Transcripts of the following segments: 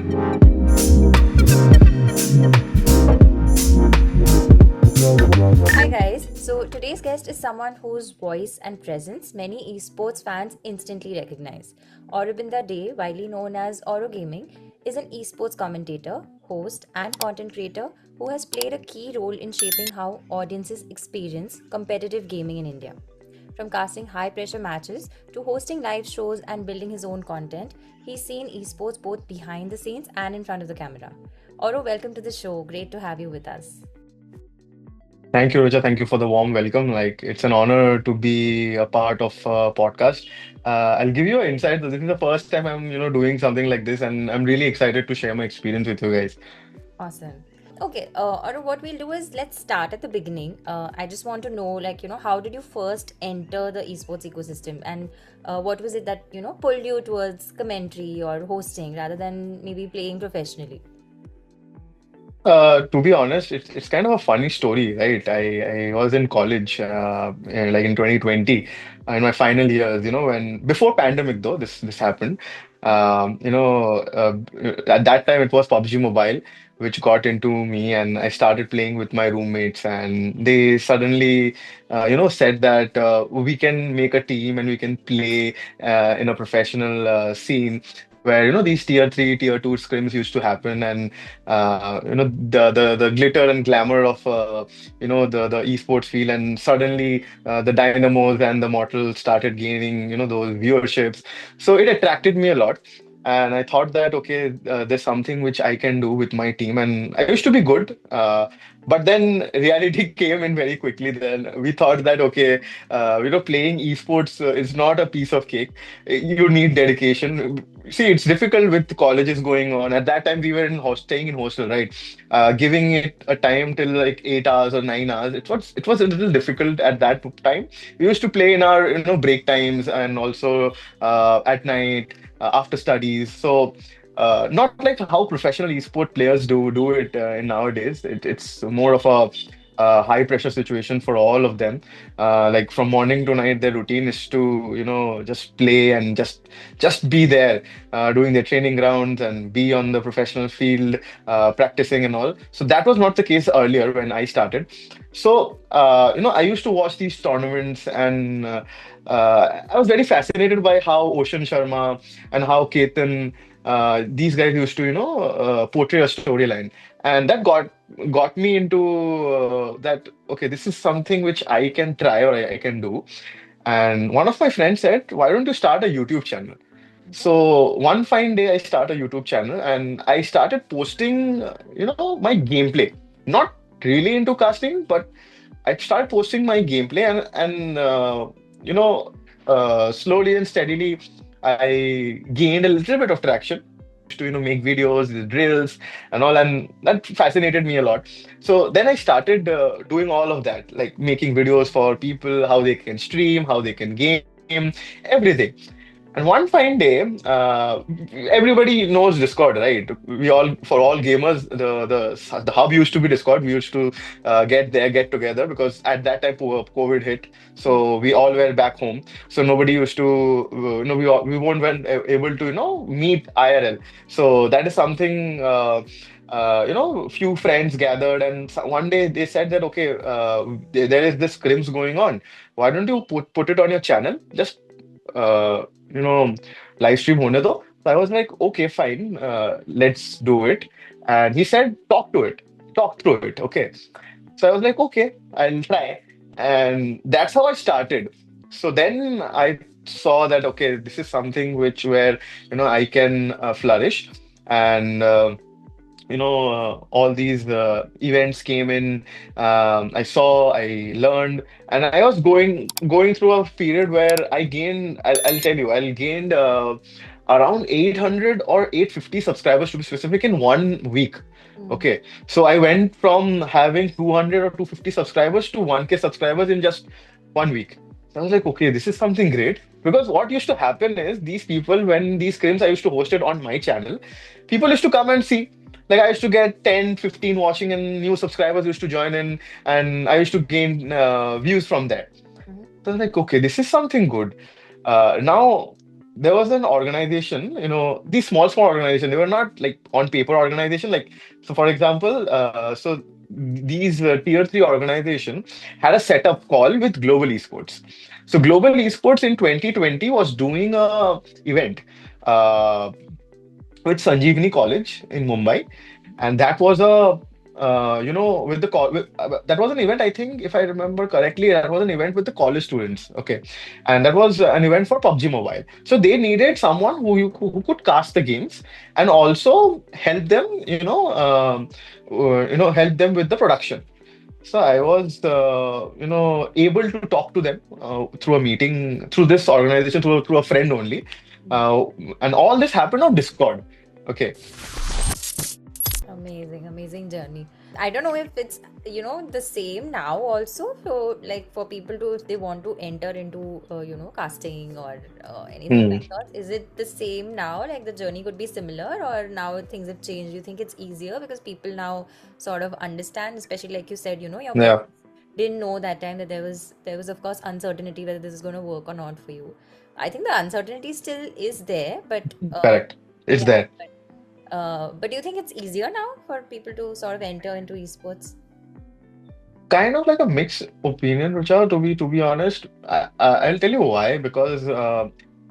Hi guys, so today's guest is someone whose voice and presence many esports fans instantly recognize. Arabinda Dey, widely known as Auro Gaming, is an esports commentator, host, and content creator who has played a key role in shaping how audiences experience competitive gaming in India. From casting high pressure matches to hosting live shows and building his own content, he's seen esports both behind the scenes and in front of the camera. Auro, welcome to the show. Great to have you with us. Thank you, Roja. Thank you for the warm welcome. Like, it's an honor to be a part of a podcast. I'll give you an insight. This is the first time I'm, doing something like this, and I'm really excited to share my experience with you guys. Awesome. Okay, or what we'll do is let's start at the beginning. I just want to know, how did you first enter the esports ecosystem, and what was it that pulled you towards commentary or hosting rather than maybe playing professionally? To be honest, it's kind of a funny story, right? I was in college, like in 2020, in my final years, when before pandemic though, this happened. At that time it was PUBG Mobile, which got into me, and I started playing with my roommates, and they suddenly, said that we can make a team and we can play in a professional scene. Where these tier 3, tier 2 scrims used to happen, and the glitter and glamour of the esports field, and suddenly the dynamos and the mortals started gaining those viewerships. So it attracted me a lot, and I thought that okay, there's something which I can do with my team, and I used to be good. But then reality came in very quickly. Then we thought that okay, playing esports is not a piece of cake. You need dedication. See, it's difficult with colleges going on. At that time, we were staying in hostel, right? Giving it a time till like 8 hours or 9 hours. It was a little difficult at that time. We used to play in our break times, and also at night after studies. So. Not like how professional esport players do it in nowadays. It's more of a high pressure situation for all of them. Like from morning to night, their routine is to just play and just be there, doing their training grounds and be on the professional field, practicing and all. So that was not the case earlier when I started. So I used to watch these tournaments, and I was very fascinated by how Ocean Sharma and how Ketan, these guys used to portray a storyline, and that got me into that okay, this is something which I can try, or I can do. And one of my friends said, why don't you start a YouTube channel? So one fine day I start a YouTube channel, and I started posting my gameplay. Not really into casting, but I started posting my gameplay, and you know slowly and steadily I gained a little bit of traction. Used to make videos, the drills and all, and that fascinated me a lot. So then I started doing all of that, like making videos for people, how they can stream, how they can game, everything. And one fine day, everybody knows Discord, right? We all, for all gamers, the hub used to be Discord. We used to get there, get together, because at that time COVID hit, so we all were back home. So nobody used to, we weren't able to, meet IRL. So that is something. Few friends gathered, and one day they said that okay, there is this scrims going on. Why don't you put it on your channel? Just uh, you know, live stream hone do. So I was like, okay, fine, let's do it. And he said, talk through it. Okay. So I was like, okay, I'll try. And that's how I started. So then I saw that, okay, this is something which where, I can flourish. And, all these events came in. I saw, I learned, and I was going through a period where I gained. I'll tell you, I gained around 800 or 850 subscribers to be specific in 1 week. Mm. Okay, so I went from having 200 or 250 subscribers to 1K subscribers in just 1 week. So I was like, okay, this is something great. Because what used to happen is these people, when these scrims I used to host it on my channel, people used to come and see. Like I used to get 10, 15 watching, and new subscribers used to join in, and I used to gain views from there. Mhm. So I was like, okay, this is something good. Now there was an organization, these small organization, they were not like on paper organization. Like, so for example, these tier three organization had a setup call with Global Esports. So Global Esports in 2020 was doing a event uh, with Sanjeevani College in Mumbai, and that was a with the that was an event. I think if I remember correctly, that was an event with the college students. Okay, and that was an event for PUBG Mobile. So they needed someone who could cast the games and also help them, help them with the production. So I was, able to talk to them through a meeting, through this organization, through a friend only, uh, and all this happened on Discord. Okay. Amazing, amazing journey. I don't know if it's, the same now also. So, like for people to, if they want to enter into, casting or anything Hmm. like that, is it the same now? Like the journey could be similar, or now things have changed? You think it's easier because people now sort of understand, especially like you said, your Yeah, parents didn't know that time that there was of course uncertainty whether this is going to work or not for you. I think the uncertainty still is there, but correct. It's yeah. there. But do you think it's easier now for people to sort of enter into esports? Kind of like a mixed opinion, Rucha, to be honest. I'll tell you why. Because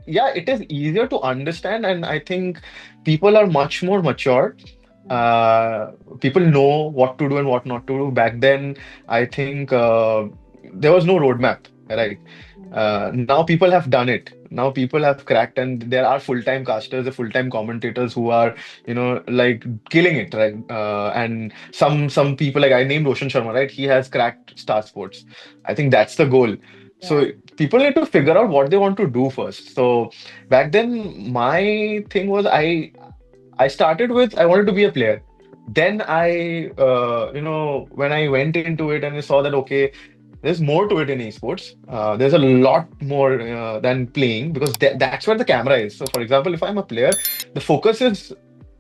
yeah, it is easier to understand, and I think people are much more mature. Hmm. Uh, People know what to do and what not to do. Back then, I think there was no roadmap, right? Now people have done it. Now people have cracked, and there are full-time casters, the full-time commentators who are, like killing it, right? And some people, like I named Roshan Sharma, right? He has cracked Star Sports. I think that's the goal. Yeah. So people need to figure out what they want to do first. So back then, my thing was I started with I wanted to be a player. Then when I went into it and I saw that, okay, there's more to it in esports. There's a lot more than playing, because that's where the camera is. So, for example, if I'm a player, the focus is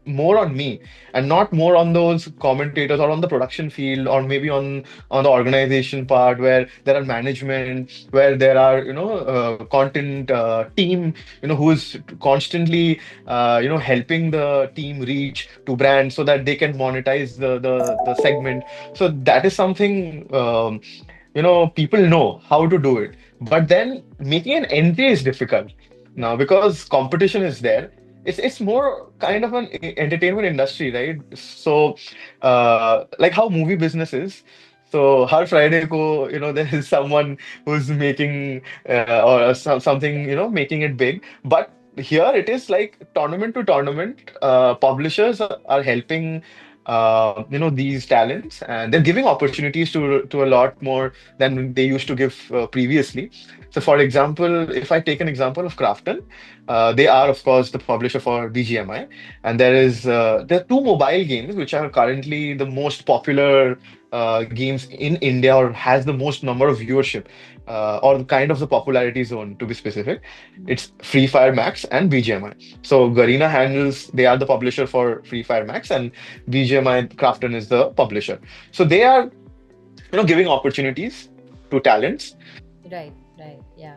more on me and not more on those commentators or on the production field, or maybe on the organization part, where there are management, where there are content team, who is constantly helping the team reach to brands so that they can monetize the segment. So that is something people know how to do it, but then making an entry is difficult now because competition is there. It's more kind of an entertainment industry, right? So like how movie business is. So har Friday ko, there is someone who's making or something, making it big. But here it is like tournament to tournament. Publishers are helping these talents, and they're giving opportunities to a lot more than they used to give previously. So, for example, if I take an example of Krafton, they are, of course, the publisher for BGMI, and there are two mobile games which are currently the most popular games in India, or has the most number of viewership, or kind of the popularity zone to be specific. It's Free Fire Max and BGMI. So Garena handles, they are the publisher for Free Fire Max, and BGMI Krafton is the publisher. So they are giving opportunities to talents. Right, right, yeah.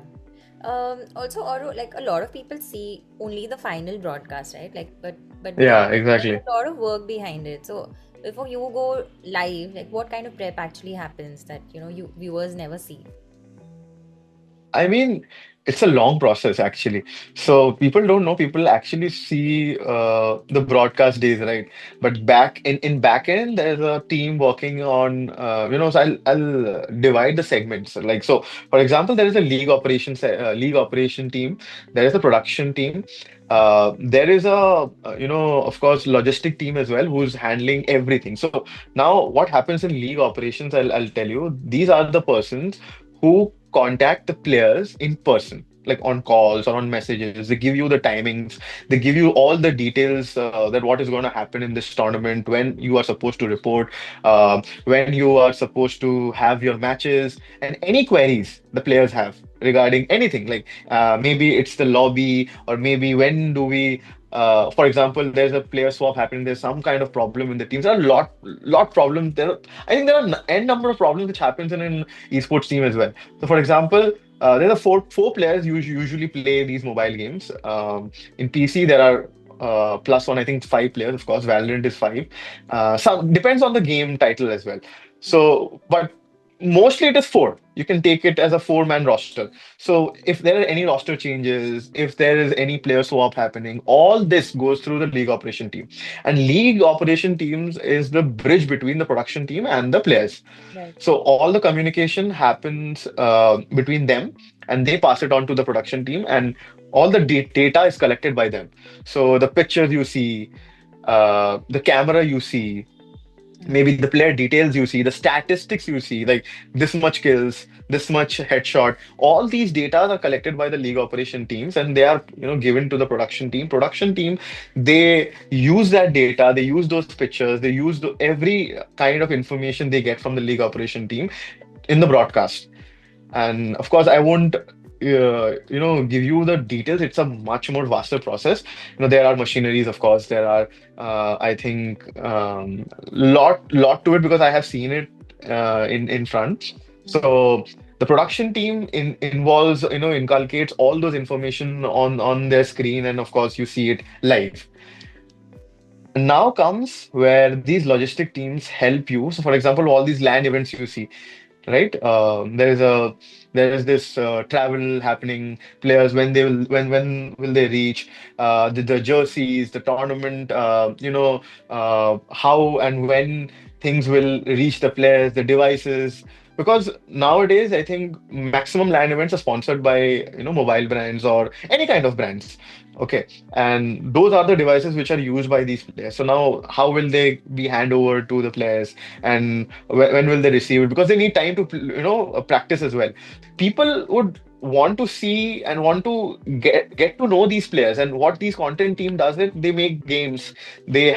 Also, or like a lot of people see only the final broadcast, right? Like, but Yeah, there's exactly. a lot of work behind it. So before you go live, like, what kind of prep actually happens that you viewers never see? I mean, it's a long process actually. So people don't know. People actually see the broadcast days, right? But in back end, there's a team working on So I'll divide the segments. Like, so, for example, there is a league operation team. There is a production team. There is of course, logistic team as well, who's handling everything. So now, what happens in league operations? I'll tell you. These are the persons who contact the players in person, like on calls or on messages. They give you the timings, they give you all the details, that what is going to happen in this tournament, when you are supposed to report, when you are supposed to have your matches, and any queries the players have regarding anything. Like maybe it's the lobby, or maybe when do we. For example, there's a player swap happening. There's some kind of problem in the teams. There are lot problems. I think there are n number of problems which happens in an esports team as well. So, for example, There are four players usually play these mobile games. In PC, there are plus one, I think 5 players, of course. Valorant is 5. Some depends on the game title as well. So, but mostly it is 4. You can take it as a 4-man roster. So if there are any roster changes, if there is any player swap happening, all this goes through the league operation team. And league operation teams is the bridge between the production team and the players. Right. So all the communication happens between them, and they pass it on to the production team, and all the data is collected by them. So the pictures you see, the camera you see, maybe the player details you see, the statistics you see, like this much kills, this much headshot. All these data are collected by the league operation teams, and they are, given to the production team. Production team, they use that data, they use those pictures, they use every kind of information they get from the league operation team in the broadcast. And of course, I won't, give you the details. It's a much more vaster process. There are machineries, of course. There are, I think, lot to it because I have seen it in front. So the production team involves, inculcates all those information on their screen, and of course, you see it live. Now comes where these logistic teams help you. So, for example, all these land events you see, right? There is this travel happening. Players, when will they reach? The jerseys, the tournament. How and when things will reach the players, the devices. Because nowadays, I think maximum LAN events are sponsored by mobile brands or any kind of brands. Okay, and those are the devices which are used by these players. So now, how will they be hand over to the players? And when will they receive it? Because they need time to practice as well. People would want to see and want to get to know these players, and what these content team does it, they make games, they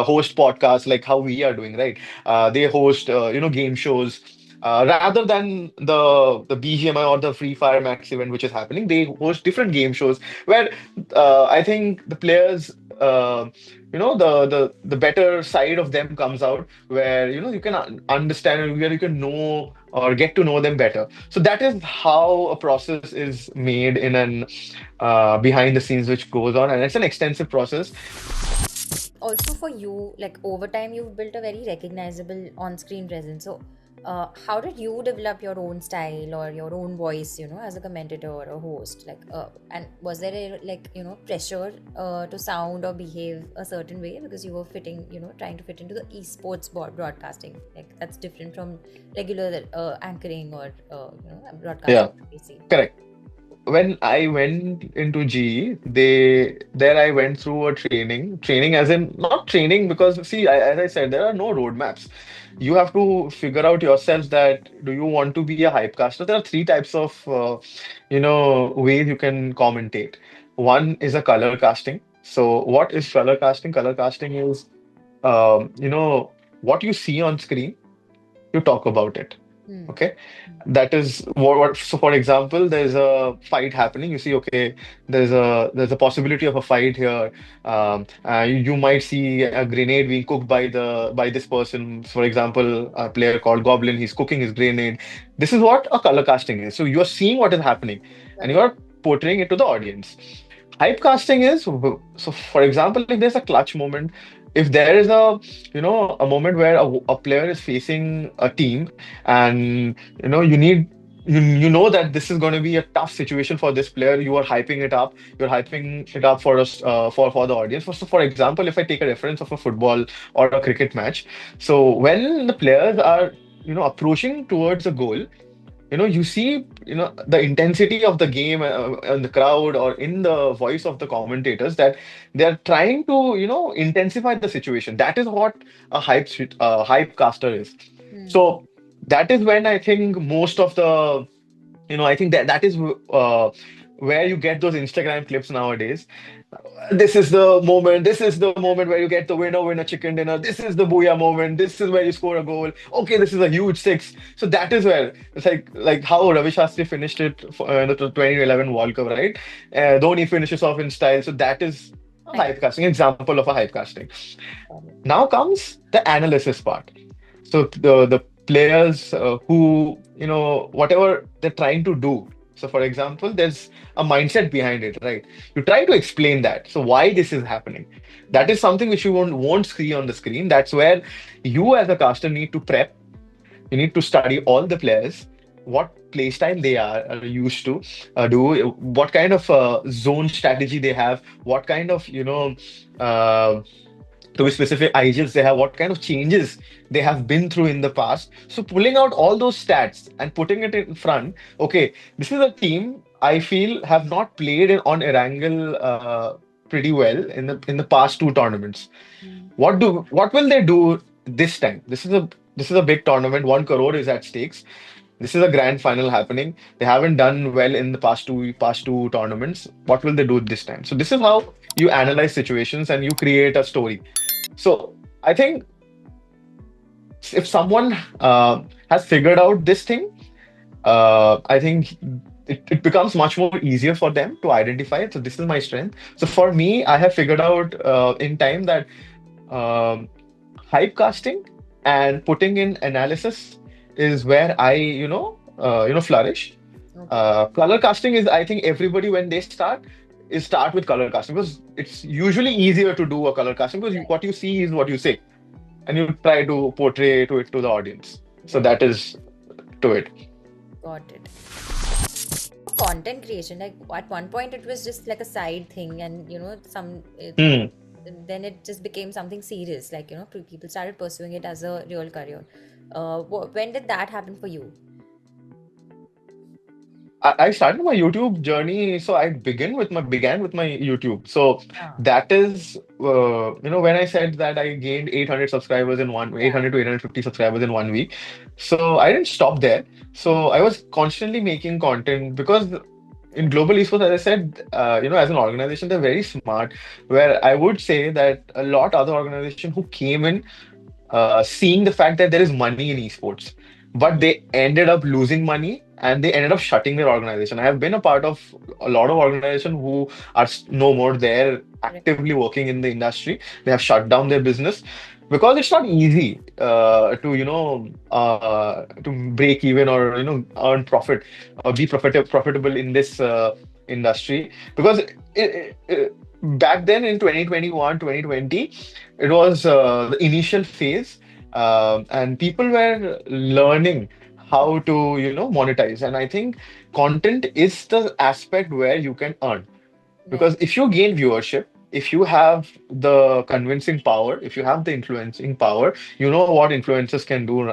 host podcasts like how we are doing, right? They host game shows. Rather than the BGMI or the Free Fire Max event which is happening, they host different game shows where I think the players, the better side of them comes out, where you can understand, and where you can know or get to know them better. So that is how a process is made in an behind the scenes which goes on, and it's an extensive process. Also for you, like over time you've built a very recognizable on-screen presence. So how did you develop your own style or your own voice, as a commentator or a host? Like and was there a, like, pressure to sound or behave a certain way because you were fitting, trying to fit into the esports broadcasting? Like that's different from regular anchoring or Yeah, broadcasting we see. correct. When I went into GE, there I went through a training as in not training, because see, as I said, there are no roadmaps. You have to figure out yourself that do you want to be a hypecaster? There are 3 types of ways you can commentate. One is a color casting. So what is color casting? Color casting is what you see on screen, you talk about it. Hmm. Okay, that is what. So, for example, there's a fight happening. You see, okay, there's a possibility of a fight here. You might see a grenade being cooked by this person. For example, a player called Goblin, he's cooking his grenade. This is what a color casting is. So you are seeing what is happening, and you Right. are portraying it to the audience. Hypecasting is, so for example, if there's a clutch moment, if there is a moment where a player is facing a team, and you need you know that this is going to be a tough situation for this player, you are hyping it up. You're hyping it up for us, for the audience. For example, if I take a reference of a football or a cricket match, so when the players are approaching towards a goal, you see, the intensity of the game and the crowd, or in the voice of the commentators, that they're trying to, intensify the situation. That is what a hype caster is. Hmm. So that is when I think most of the, I think that is where you get those Instagram clips nowadays. This is the moment. This is the moment where you get the winner chicken dinner. This is the booyah moment. This is where you score a goal. Okay, this is a huge six. So that is where it's like how Ravi Shastri finished it for, in the 2011 World Cup, right? Dhoni finishes off in style. So that is a Right. hype casting example of a hype casting. Got it. Now comes the analysis part. So the players who whatever they're trying to do. So, for example, there's a mindset behind it, right? You try to explain that. So, why this is happening? That is something which you won't see on the screen. That's where you, as a caster, need to prep. You need to study all the players, what play style they are used to do, what kind of zone strategy they have, what kind of, uh, to be specific, IGLs they have, what kind of changes they have been through in the past. So pulling out all those stats and putting it in front, okay, this is a team I feel have not played on Erangel pretty well in the past two tournaments. Mm. What will they do this time? This is a big tournament. 1 crore is at stakes. This is a grand final happening. They haven't done well in the past two tournaments. What will they do this time? So this is how you analyze situations and you create a story. So I think if someone has figured out this thing, I think it becomes much more easier for them to identify it. So this is my strength. So for me, I have figured out in time that um, hype casting and putting in analysis is where I, flourish. Okay. Color casting is, I think, everybody when they start with color casting because it's usually easier to do a color casting because Right. what you see is what you say, and you try to portray to it to the audience. So Right. that is to it. Got it. Content creation, like at one point it was just like a side thing, and Hmm. then it just became something serious. Like people started pursuing it as a real career. When did that happen for you? I started my YouTube journey, so I began with my YouTube. So Ah, that is, when I said that I gained 800 subscribers in 800 to 850 subscribers in 1 week. So I didn't stop there. So I was constantly making content because in right, global esports, as I said, as an organization, they're very smart. Where I would say that a lot other organization who came in seeing the fact that there is money in esports, but they ended up losing money and they ended up shutting their organization. I have been a part of a lot of organizations who are no more there right, actively working in the industry. They have shut down their business because it's not easy to break even or earn profit or be profitable in this industry because back then in 2021, 2020, it was the initial phase, and people were learning how to, monetize. And I think content is the aspect where you can earn. right, Because if you gain viewership, if you have the convincing power, if you have the influencing power, you know what influencers can do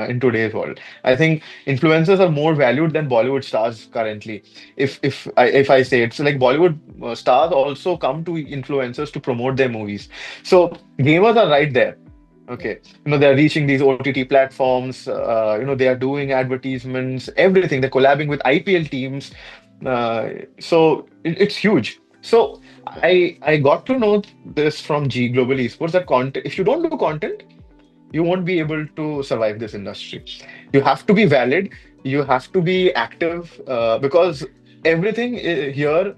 in today's world. I think influencers are more valued than Bollywood stars currently. If I say it, so like Bollywood stars also come to influencers to promote their movies. So gamers are right there. right, Okay, they're reaching these OTT platforms. They are doing advertisements, everything. They're collabing with IPL teams. So it's huge. So I got to know this from G Global Esports that content. If you don't do content, you won't be able to survive this industry. You have to be valid. You have to be active because everything here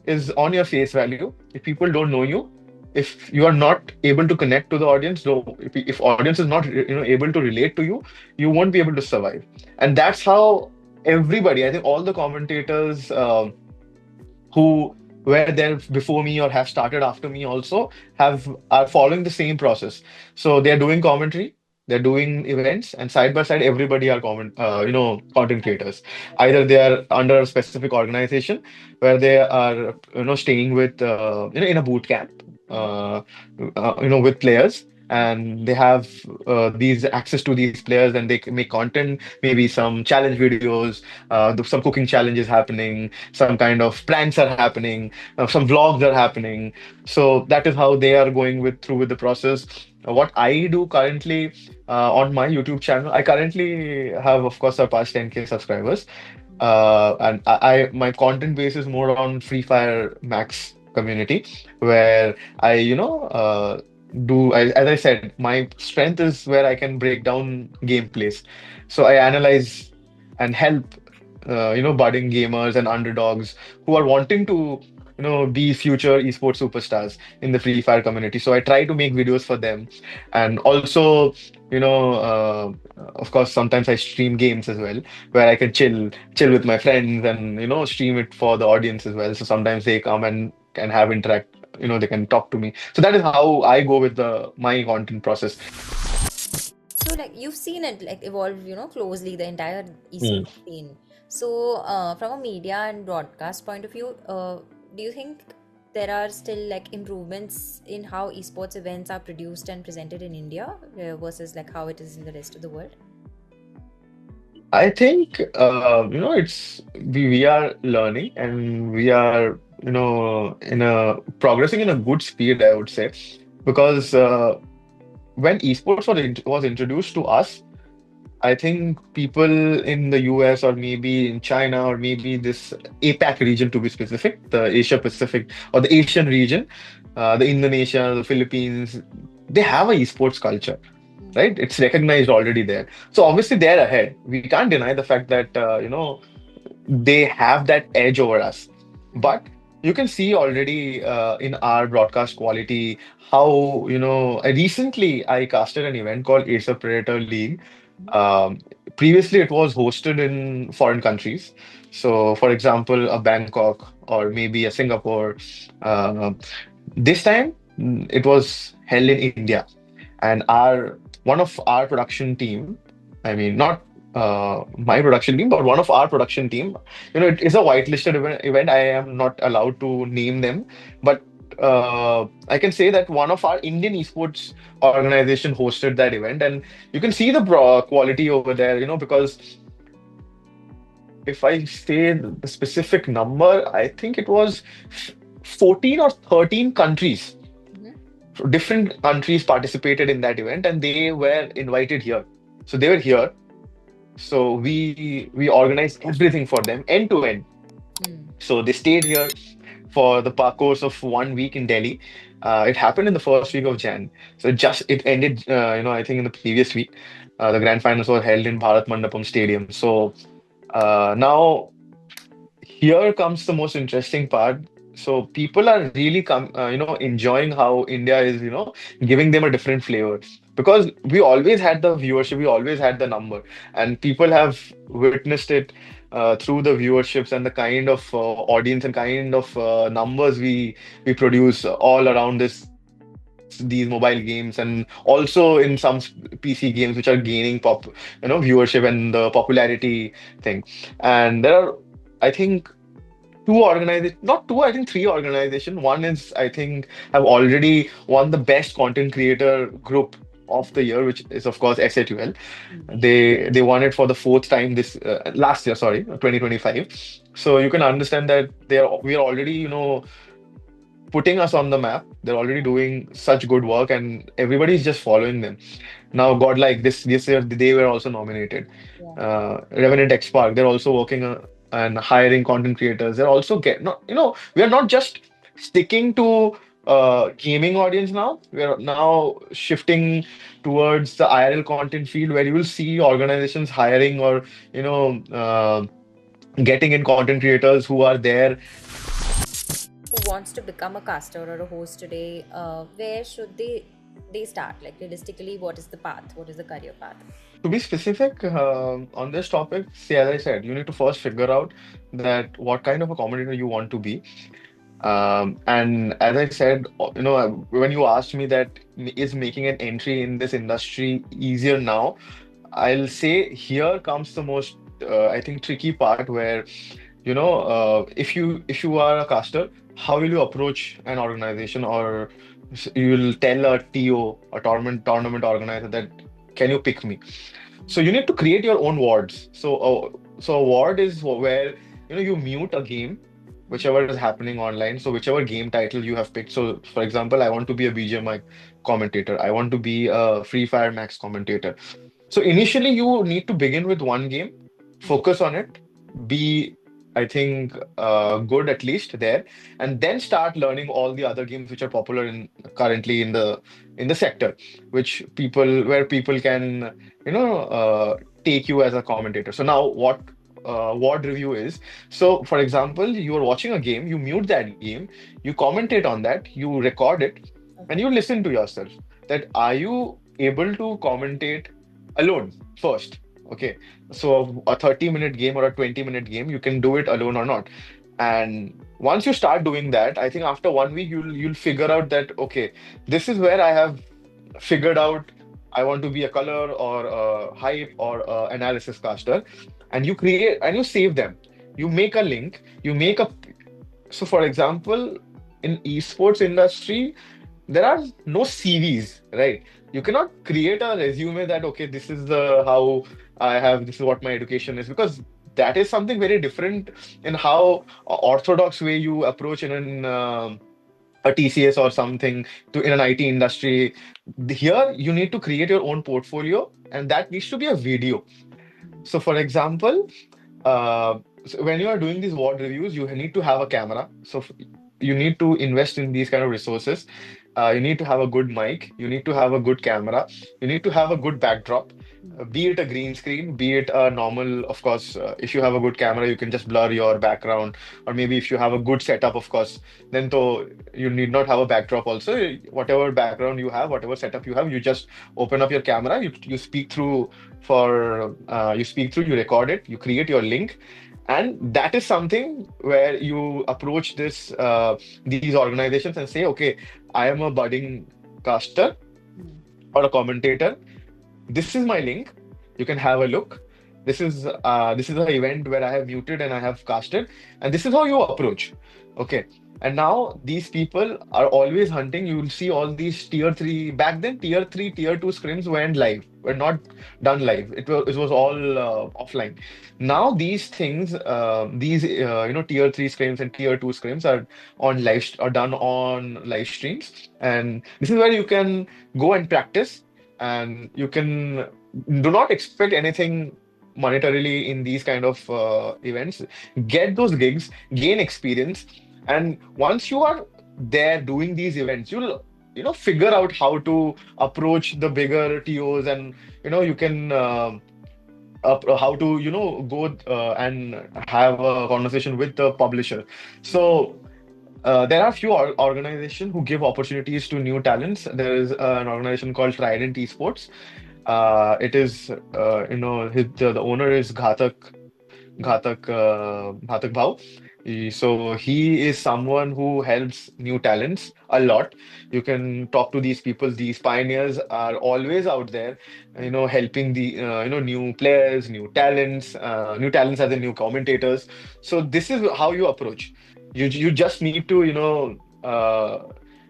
is on your face value. If people don't know you, if you are not able to connect to the audience, no, if audience is not able to relate to you, you won't be able to survive. And that's how everybody, I think all the commentators who were there before me or have started after me also have are following the same process. So they're doing commentary, they're doing events, and side by side, everybody are content creators. Either they are under a specific organization where they are staying with in a boot camp mm, uh, with players. And they have these access to these players, and they can make content, maybe some challenge videos, some cooking challenges happening, some kind of pranks are happening, some vlogs are happening. So that is how they are going through with the process. What I do currently on my YouTube channel, I currently have, of course, surpassed 10K subscribers. And my content base is more on Free Fire Max community, where I, as I said, my strength is where I can break down gameplays. So I analyze and help budding gamers and underdogs who are wanting to be future esports superstars in the Free Fire community. So I try to make videos for them, and also, of course, sometimes I stream games as well, where I can chill with my friends and stream it for the audience as well. So sometimes they come and can have interact. They can talk to me. So that is how I go with the my content process. So like you've seen it like evolve, closely the entire Hmm. esports scene. So from a media and broadcast point of view, do you think there are still like improvements in how esports events are produced and presented in India versus like how it is in the rest of the world? I think it's we are learning and we are in a progressing in a good speed, I would say, because when esports was introduced to us, I think people in the US or maybe in China or maybe this APAC region, to be specific, the Asia Pacific or the Asian region, the Indonesia, the Philippines, they have a esports culture, right? It's recognized already there. So obviously they're ahead. We can't deny the fact that they have that edge over us. Mm-hmm. But you can see already in our broadcast quality how, recently I casted an event called Acer Predator League. Um, Previously, it was hosted in foreign countries. So, for example, a Bangkok or maybe a Singapore. Uh, this time, it was held in India, and our one of our production team, I mean, not my production team, but one of our production team, it is a whitelisted event. I am not allowed to name them, but I can say that one of our Indian esports organization hosted that event, and you can see the quality over there, because if I say the specific number, I think it was 14 or 13 countries, Mm-hmm. different countries participated in that event, and they were invited here. So they were here. So we organized everything for them end to end. Mm-hmm. So they stayed here for the course of 1 week in Delhi. It happened in the first week of Jan. So it ended, I think in the previous week. The grand finals were held in Bharat Mandapam Stadium. So now here comes the most interesting part. So people are really enjoying how India is, giving them a different flavor, because we always had the viewership, we always had the number, and people have witnessed it through the viewerships and the kind of audience and kind of numbers we produce all around these mobile games, and also in some PC games which are gaining viewership and the popularity thing. And there are, I think, two organizations, not two, I think three organizations. One is, I think, have already won the best content creator group of the year, which is of course SA12. They won it for the fourth time this last year, sorry, 2025. So you can understand that we are already, putting us on the map. They're already doing such good work, and everybody's just following them. Now, God, like this year, they were also nominated. Yeah. Revenant X Park, they're also working and hiring content creators. They're also not, we are not just sticking to gaming audience now. We are now shifting towards the IRL content field, where you will see organizations hiring or getting in content creators who are there. Who wants to become a caster or a host today, where should they start? Like realistically, what is the path? What is the career path? To be specific on this topic, see, as I said, you need to first figure out that what kind of a commentator you want to be. And as I said, when you asked me that is making an entry in this industry easier now, I'll say here comes the most, I think, tricky part where, if you are a caster, how will you approach an organization, or you will tell a TO, a tournament organizer, that can you pick me? So you need to create your own wards. So a ward is where you mute a game, whichever is happening online. So whichever game title you have picked. So for example, I want to be a BGMI commentator. I want to be a Free Fire Max commentator. So initially, you need to begin with one game, focus on it, be, I think, good at least there, and then start learning all the other games which are popular in currently in the sector, where people can take you as a commentator. So now, what WOD review is. So, for example, you are watching a game, you mute that game, you commentate on that, you record it, and Okay. you listen to yourself. That are you able to commentate alone first? Okay, so a 30-minute game or a 20-minute game, you can do it alone or not. And once you start doing that, I think after 1 week, you'll figure out that okay, this is where I have figured out I want to be a color or a hype or a analysis caster, and you create and you save them. You make a link, you make a so for example, in esports industry, there are no CVs, right? You cannot create a resume that okay, this is the how I have this is what my education is because that is something very different in how orthodox way you approach in a TCS or something to in an IT industry. Here, you need to create your own portfolio, and that needs to be a video. So, for example, when you are doing these WOD reviews, you need to have a camera. So, you need to invest in these kind of resources. You need to have a good mic. You need to have a good camera. You need to have a good backdrop. Be it a green screen, be it a normal, of course, if you have a good camera, you can just blur your background. Or maybe if you have a good setup, of course, then though you need not have a backdrop also. Whatever background you have, whatever setup you have, you just open up your camera, you speak through you speak through, you record it, you create your link, and that is something where you approach these organizations and say, okay, I am a budding caster or a commentator. This is my link. You can have a look. This is an event where I have muted and I have casted, and this is how you approach. Okay. And now these people are always hunting. You will see all these tier three back then. Tier three, tier two scrims went live. Were not done live. It was all offline. Now these things, these tier three scrims and tier two scrims are done on live streams, and this is where you can go and practice, and you can do not expect anything monetarily in these kind of events. Get those gigs, gain experience, and once you are there doing these events, you'll figure out how to approach the bigger TOs, and you can how to go and have a conversation with the publisher. So there are few organizations who give opportunities to new talents. There is an organization called Trident Esports. It is, the owner is Ghatak Bhau. So he is someone who helps new talents a lot. You can talk to these people. These pioneers are always out there, helping the new players, new talents as in new commentators. So this is how you approach. You just need to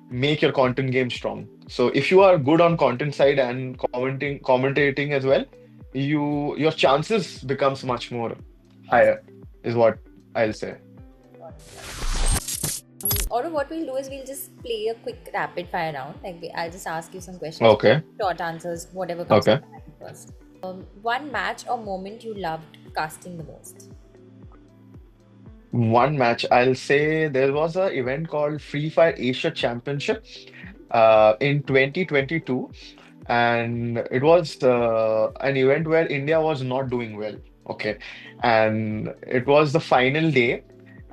make your content game strong. So if you are good on content side and commentating as well, your chances becomes much more higher, is what I'll say. Or what we'll do is we'll just play a quick rapid fire round. I'll just ask you some questions, Okay. short answers, whatever comes to Okay. mind first. One match or moment you loved casting the most. One match, I'll say there was a event called Free Fire Asia Championship in 2022, and it was an event where India was not doing well. Okay, and it was the final day,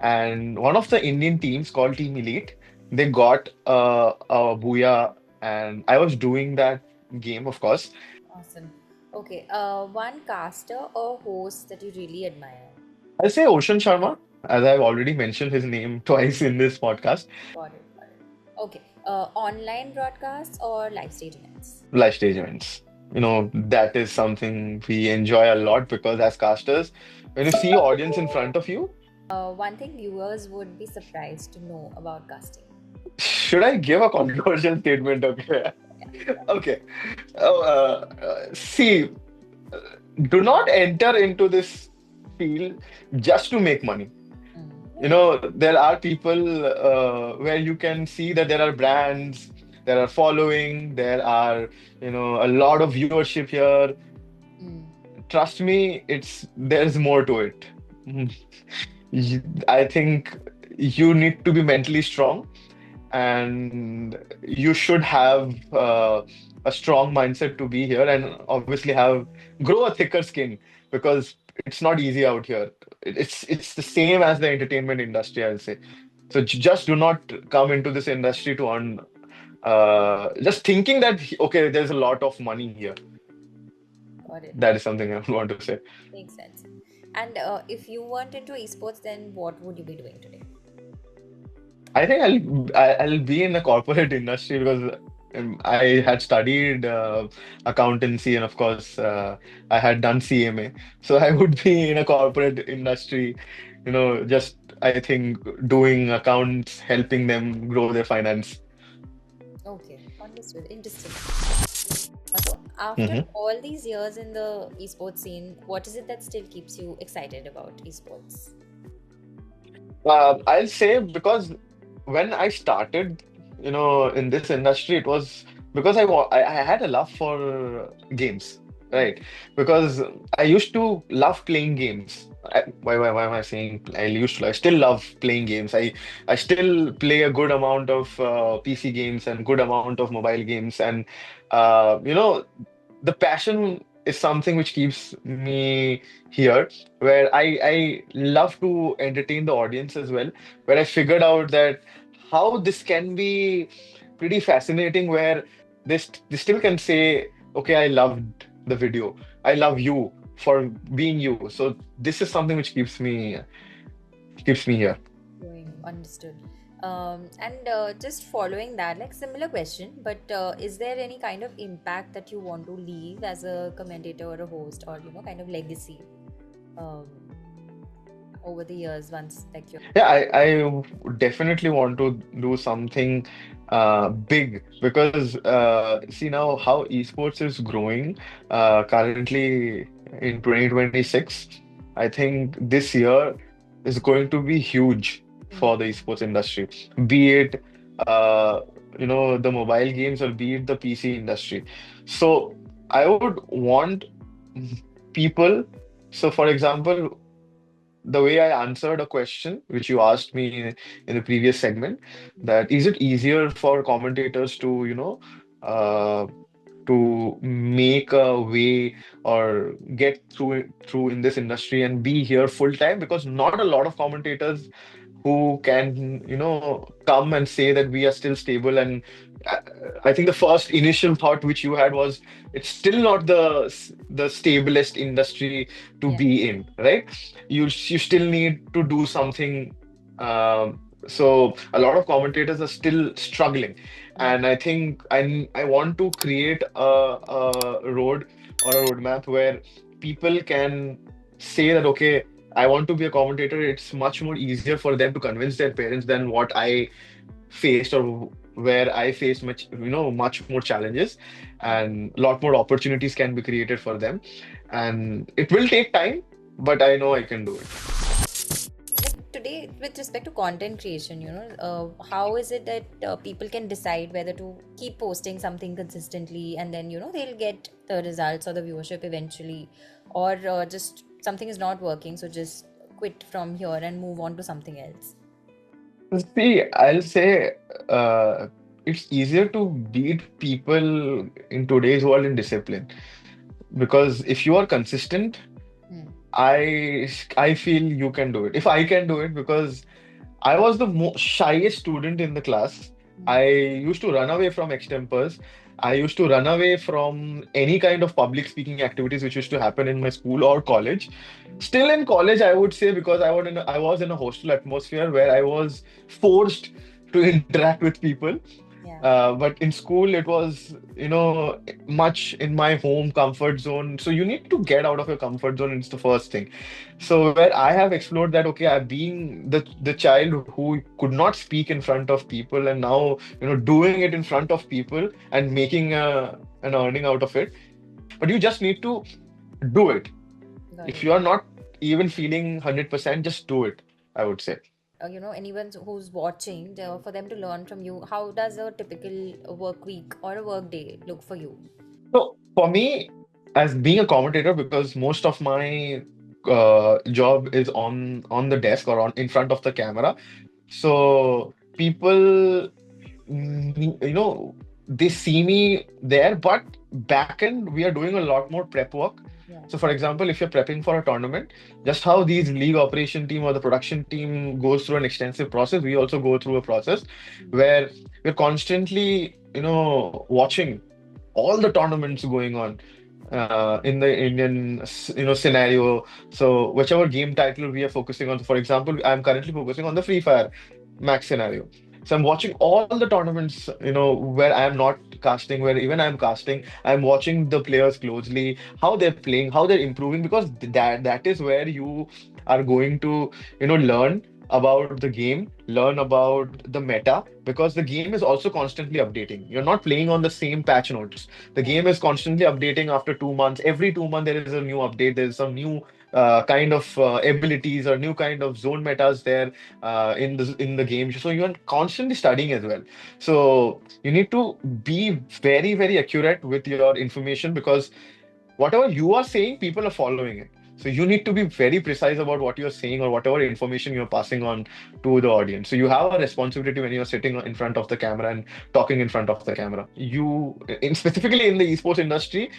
and one of the Indian teams called Team Elite, they got a booyah, and I was doing that game, of course. Awesome. Okay. One caster or host that you really admire. I'll say Ocean Sharma, as I've already mentioned his name twice in this podcast. Got it. Got it. Okay. Online broadcasts or live stage events. Live stage events. That is something we enjoy a lot because as casters, when you see audience in front of you, One thing viewers would be surprised to know about casting. should I give a controversial statement? Okay. Okay. See, do not enter into this field just to make money. There are people where you can see that there are brands, there are following, there are, a lot of viewership here. Mm. Trust me, there's more to it. Mhm. I think you need to be mentally strong, and you should have a strong mindset to be here, and obviously have grow a thicker skin, because it's not easy out here. It's the same as the entertainment industry, I'll say. So just do not come into this industry to earn just thinking that okay, there's a lot of money here. Got it. That is something I want to say. Makes sense. And if you weren't into esports, then what would you be doing today? I think I'll be in the corporate industry because I had studied accountancy and of course I had done CMA. So I would be in a corporate industry, just I think doing accounts, helping them grow their finance. Okay, understood. Interesting. So, after Mhm. all these years in the esports scene, what is it that still keeps you excited about esports? I'll say because when I started, in this industry, it was because I had a love for games, Hmm. right? Because I used to love playing games. Why am I saying I used to? I still love playing games. I still play a good amount of PC games and good amount of mobile games, and the passion is something which keeps me here, where I love to entertain the audience as well, where I figured out that how this can be pretty fascinating, where they still can say, okay, I loved the video. I love you for being you. So this is something which keeps me here. Going understood. And just following that, like similar question, but is there any kind of impact that you want to leave as a commentator or a host, or kind of legacy um, over the years once like you're Yeah, I definitely want to do something big because see now how esports is growing currently in 2026. I think this year is going to be huge Mhm. for the esports industry, be it uh, the mobile games or be it the PC industry. So I would want people. So for example, the way I answered a question which you asked me in the previous segment, that is it easier for commentators to, uh, to make a way or get through in this industry and be here full time? Because not a lot of commentators who can, come and say that we are still stable. And uh, I think the first initial thought which you had was it's still not the stablest industry to yeah, be in, right? You still need to do something. So a lot of commentators are still struggling, yeah, and I think I want to create a road or a roadmap where people can say that okay, I want to be a commentator. It's much more easier for them to convince their parents than what I faced or where I faced much more challenges, and a lot more opportunities can be created for them. And it will take time, but I know I can do it. like today with respect to content creation, how is it that people can decide whether to keep posting something consistently and then they'll get the results or the viewership eventually, or just something is not working, so just quit from here and move on to something else. See, I'll say it's easier to beat people in today's world in discipline because if you are consistent, Hmm. I feel you can do it. If I can do it, because I was the most shyest student in the class. Hmm. I used to run away from extempors. I used to run away from any kind of public speaking activities which used to happen in my school or college. Still in college, I would say, because I was in a hostel atmosphere where I was forced to interact with people. Yeah. But in school, it was, much in my home comfort zone. So you need to get out of your comfort zone. It's the first thing. So where I have explored that, okay, I've been the child who could not speak in front of people, and now, doing it in front of people and making an earning out of it. But you just need to do it. Got If it. you are not even feeling 100%, just do it, I would say. Anyone who's watching, for them to learn from you, how does a typical work week or a work day look for you? So for me, as being a commentator, because most of my job is on the desk or on in front of the camera, so people, they see me there, but back end we are doing a lot more prep work. Yeah. So, for example, if you're prepping for a tournament, just how these league operation team or the production team goes through an extensive process, we also go through a process Mm. where we're constantly, watching all the tournaments going on in the Indian, scenario. So, whichever game title we are focusing on, for example, I'm currently focusing on the Free Fire Max scenario. So I'm watching all the tournaments, where I am not casting, where even I'm casting, I'm watching the players closely, how they're playing, how they're improving, because that is where you are going to, learn about the game, learn about the meta, because the game is also constantly updating. You're not playing on the same patch notes. The Yeah. game is constantly updating after 2 months. Every 2 months there is a new update. There's some new kind of abilities or new kind of zone metas there in the game. So you are constantly studying as well. So you need to be very, very accurate with your information, because whatever you are saying, people are following it. So you need to be very precise about what you're saying or whatever information you're passing on to the audience. So you have a responsibility when you're sitting in front of the camera and talking in front of the camera. Specifically in the esports industry,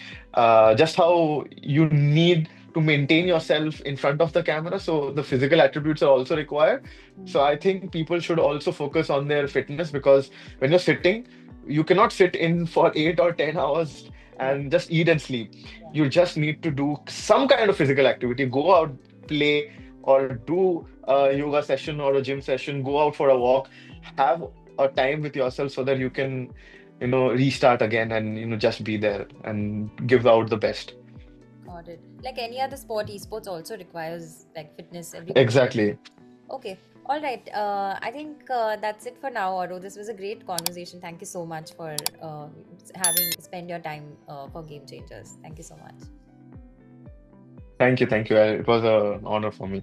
just how you need to maintain yourself in front of the camera. So the physical attributes are also required. So Mm. I think people should also focus on their fitness, because when you're sitting, you cannot sit in for 8 or 10 hours Yeah. and just eat and sleep. Yeah. You just need to do some kind of physical activity. Go out, play, or do a yoga session or a gym session. Go out for a walk. Have a time with yourself so that you can, restart again and, just be there and give out the best. Got it. Like any other sport, esports also requires like fitness every. Exactly. Okay. All right. I think that's it for now, Oro. This was a great conversation. Thank you so much for having spend your time for Game Changers. Thank you so much. Thank you. Thank you. It was an honor for me.